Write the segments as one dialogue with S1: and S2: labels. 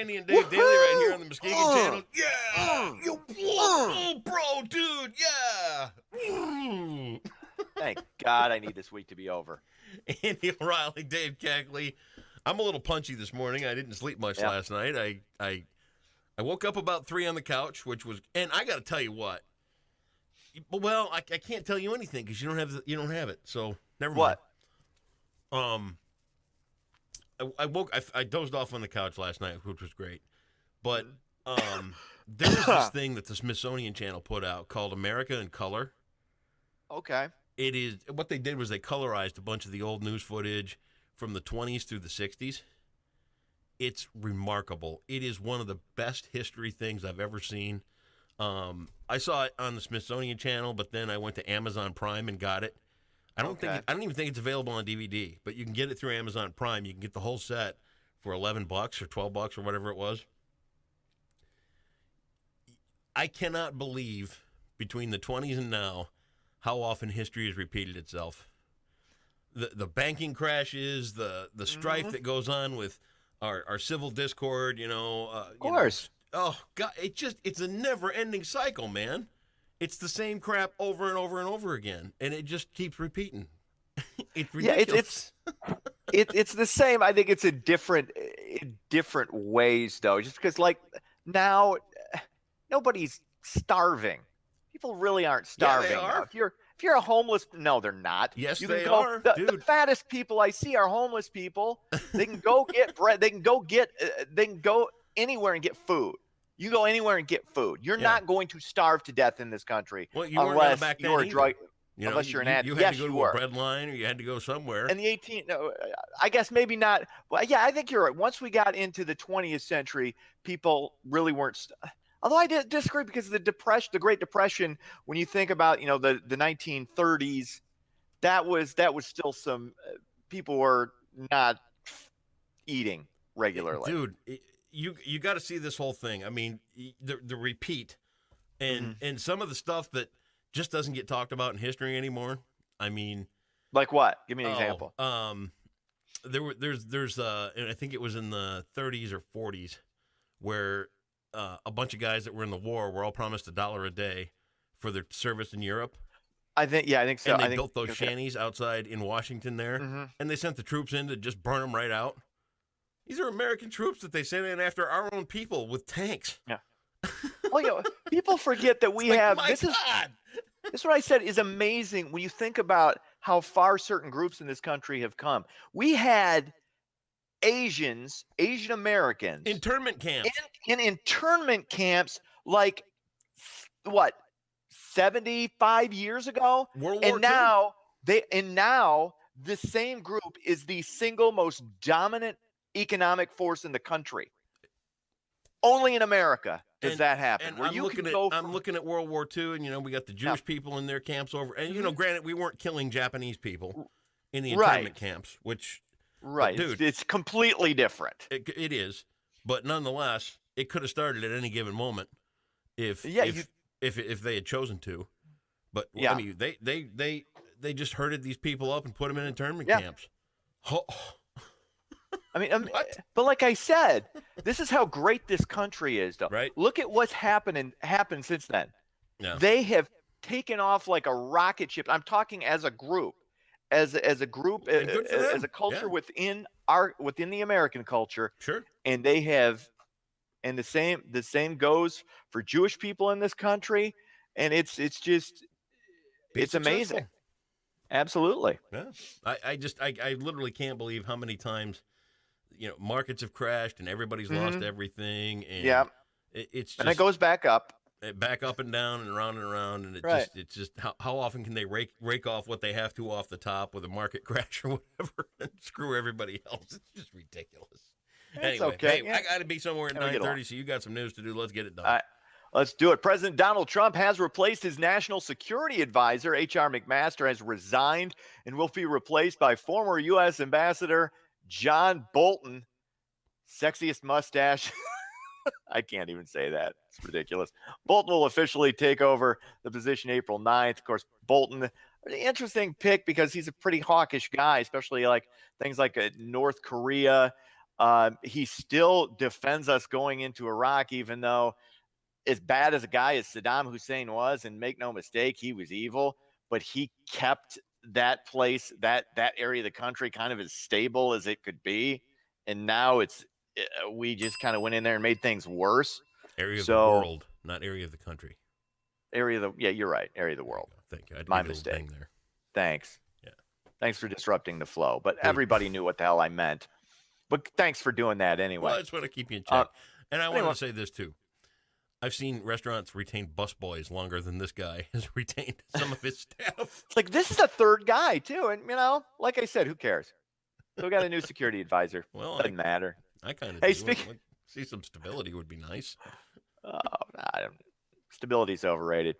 S1: Randy and Dave Daly right here on the Muskegon Channel. Yeah! Bro, dude, yeah!
S2: Thank God I need this week to be over.
S1: Andy O'Reilly, Dave Cackley. I'm a little punchy this morning. I didn't sleep much last night. I woke up about 3 on the couch, which was, and I got to tell you what. Well, I can't tell you anything because you don't have it. So never mind.
S2: What?
S1: I dozed off on the couch last night, which was great. But there was this thing that the Smithsonian Channel put out called America in Color.
S2: Okay.
S1: It is, what they did was they colorized a bunch of the old news footage from the 20s through the 60s. It's remarkable. It is one of the best history things I've ever seen. I saw it on the Smithsonian Channel, but then I went to Amazon Prime and got it. I don't even think it's available on DVD, but you can get it through Amazon Prime. You can get the whole set for $11 or $12 or whatever it was. I cannot believe between the 20s and now how often history has repeated itself. The banking crashes, the strife that goes on with our civil discord,
S2: Of course.
S1: Oh God, it's a never-ending cycle, man. It's the same crap over and over and over again, and it just keeps repeating. It's ridiculous.
S2: It's the same. I think it's in different ways, though. Just because, like, now nobody's starving. People really aren't starving.
S1: Yeah, they are.
S2: If you're a homeless, no, they're not.
S1: Yes,
S2: they
S1: are.
S2: The fattest people I see are homeless people. They can go get bread. They can go anywhere and get food. You go anywhere and get food. You're not going to starve to death in this country unless you're a drug. Unless you're an addict.
S1: You had to go to a bread line, or you had to go somewhere.
S2: And I guess maybe not. Well, yeah, I think you're right. Once we got into the 20th century, people really weren't. Although I disagree because of the Great Depression. When you think about the 1930s, that was still some people were not eating regularly.
S1: Dude, you got to see this whole thing. I mean, the repeat and some of the stuff that just doesn't get talked about in history anymore. I mean,
S2: like what? Give me an example.
S1: There's and I think it was in the 30s or 40s where a bunch of guys that were in the war were all promised $1 a day for their service in Europe.
S2: I think so.
S1: And they built those shanties outside in Washington there, and they sent the troops in to just burn them right out. These are American troops that they sent in after our own people with tanks.
S2: Yeah. Well, people forget that we have. This is what I said is amazing when you think about how far certain groups in this country have come. We had Asian Americans
S1: internment camps
S2: in internment camps, like what 75 years ago,
S1: World War
S2: II. Now the same group is the single most dominant economic force in the country. Only in America does that happen.
S1: And I'm looking at World War II, and we got the Jewish people in their camps over. And granted, we weren't killing Japanese people in the internment camps, which dude,
S2: it's completely different.
S1: It is, but nonetheless, it could have started at any given moment if they had chosen to. But I mean, they just herded these people up and put them in internment camps. Oh.
S2: I mean, but like I said, this is how great this country is, though.
S1: Right.
S2: Look at what's happened since then.
S1: Yeah.
S2: They have taken off like a rocket ship. I'm talking as a group, as a group, as a culture within the American culture.
S1: Sure.
S2: And they have, and the same goes for Jewish people in this country, and it's amazing. Absolutely.
S1: Yeah. I literally can't believe how many times markets have crashed and everybody's lost everything, and it's just,
S2: and it goes back up
S1: and down and around, and it's just how often can they rake off what they have to off the top with a market crash or whatever and screw everybody else? It's just ridiculous. Anyway,
S2: okay.
S1: I got to be somewhere at 9:30, so you got some news to do. Let's get it done.
S2: All right, let's do it. President Donald Trump has replaced his national security advisor. H.R. McMaster has resigned and will be replaced by former U.S. Ambassador John Bolton. Sexiest mustache. I can't even say that. It's ridiculous. Bolton will officially take over the position April 9th. Of course, Bolton, an interesting pick because he's a pretty hawkish guy, especially like things like North Korea. He still defends us going into Iraq, even though as bad as a guy as Saddam Hussein was, and make no mistake, he was evil, but he kept that place, that area of the country kind of as stable as it could be. And now we just kind of went in there and made things worse.
S1: Area of the world, not area of the country.
S2: Yeah, you're right. Area of the world.
S1: Thank you.
S2: My mistake.
S1: There.
S2: Thanks.
S1: Yeah.
S2: Thanks for disrupting the flow. But everybody knew what the hell I meant. But thanks for doing that anyway.
S1: Well, I just want to keep you in check. And I want to say this too. I've seen restaurants retain busboys longer than this guy has retained some of his staff.
S2: It's like, this is a third guy too. And like I said, who cares? So we got a new security advisor.
S1: Well,
S2: doesn't matter.
S1: I kind of see some stability would be nice.
S2: Oh, stability's overrated.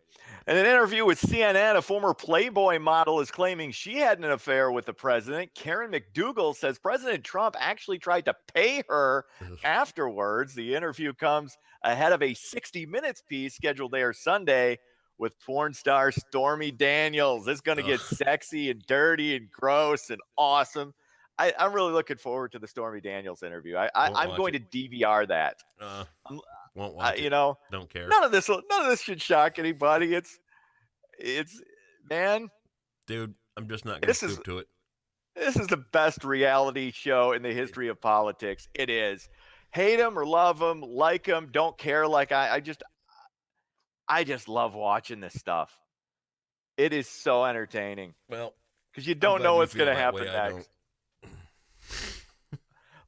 S2: In an interview with CNN, a former Playboy model is claiming she had an affair with the president. Karen McDougal says President Trump actually tried to pay her afterwards. The interview comes ahead of a 60 Minutes piece scheduled to air Sunday with porn star Stormy Daniels. It's going to get sexy and dirty and gross and awesome. I'm really looking forward to the Stormy Daniels interview. I'm going to DVR that.
S1: Won't watch it. Don't care.
S2: None of this should shock anybody. It's man,
S1: dude, I'm just not going to stoop to it.
S2: This is the best reality show in the history of politics. It is. Hate him or love him, like him, don't care. Like I just love watching this stuff. It is so entertaining.
S1: Well,
S2: because you don't know what's going to happen next.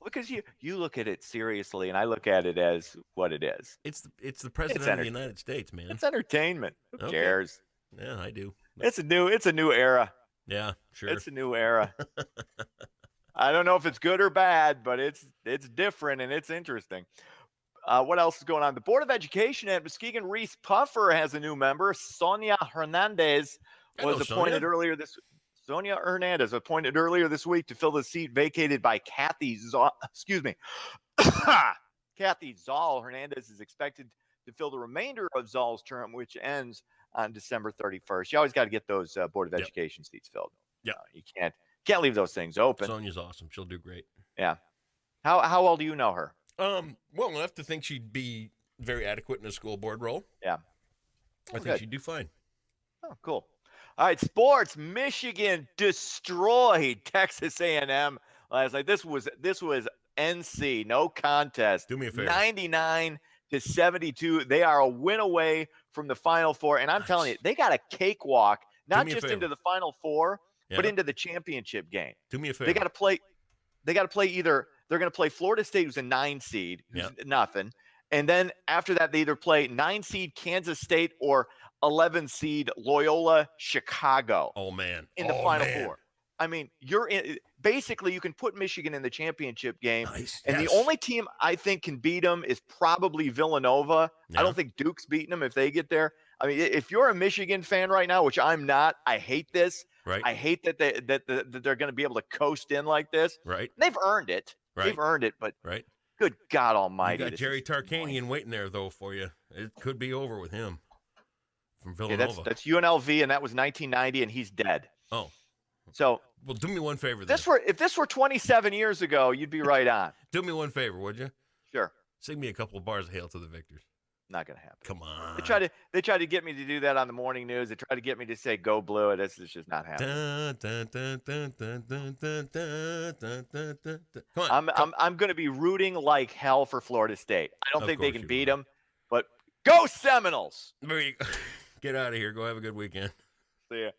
S2: Because you look at it seriously, and I look at it as what it is.
S1: It's the president of the United States, man.
S2: It's entertainment. Who cares?
S1: Yeah, I do.
S2: It's a new era.
S1: Yeah, sure.
S2: It's a new era. I don't know if it's good or bad, but it's different and it's interesting. What else is going on? The Board of Education at Muskegon Reeths Puffer has a new member. Sonia Hernandez was appointed earlier this. Sonia Hernandez appointed earlier this week to fill the seat vacated by Kathy Zoll. Kathy Zoll. Hernandez is expected to fill the remainder of Zoll's term, which ends on December 31st. You always got to get those Board of Education seats filled.
S1: Yeah,
S2: you can't leave those things open.
S1: Sonia's awesome. She'll do great.
S2: Yeah. How well do you know her?
S1: Well enough to think she'd be very adequate in a school board role.
S2: Yeah.
S1: I think she'd do fine.
S2: Oh, cool. All right, sports. Michigan destroyed Texas A&M last night. This was NC, no contest.
S1: Do me a favor.
S2: 99-72. They are a win away from the Final Four, and I'm telling you, they got a cakewalk, not just into the Final Four, but into the championship game.
S1: Do me a favor.
S2: They got to play. Either they're going to play Florida State, who's a 9 seed, who's nothing, and then after that, they either play 9 seed Kansas State or 11 seed Loyola Chicago.
S1: Oh man!
S2: In the Final Four. I mean, basically you can put Michigan in the championship game, and the only team I think can beat them is probably Villanova. I don't think Duke's beating them if they get there. I mean, if you're a Michigan fan right now, which I'm not, I hate this.
S1: Right.
S2: I hate that they're going to be able to coast in like this.
S1: Right.
S2: They've earned it.
S1: Right.
S2: They've earned it, but
S1: right.
S2: Good God Almighty!
S1: You got Jerry Tarkanian waiting there though for you. It could be over with him. From Villanova.
S2: Yeah, that's UNLV, and that was 1990, and he's dead.
S1: Oh.
S2: So,
S1: well, do me one favor.
S2: If this were 27 years ago, you'd be right on.
S1: Do me one favor, would you?
S2: Sure.
S1: Sing me a couple of bars of Hail to the Victors.
S2: Not gonna happen.
S1: Come on.
S2: They tried to get me to do that on the morning news. They tried to get me to say "Go Blue." This is just not happening. Come on. I'm gonna be rooting like hell for Florida State. I don't think they can beat them, but go Seminoles!
S1: There you go. Get out of here. Go have a good weekend.
S2: See ya.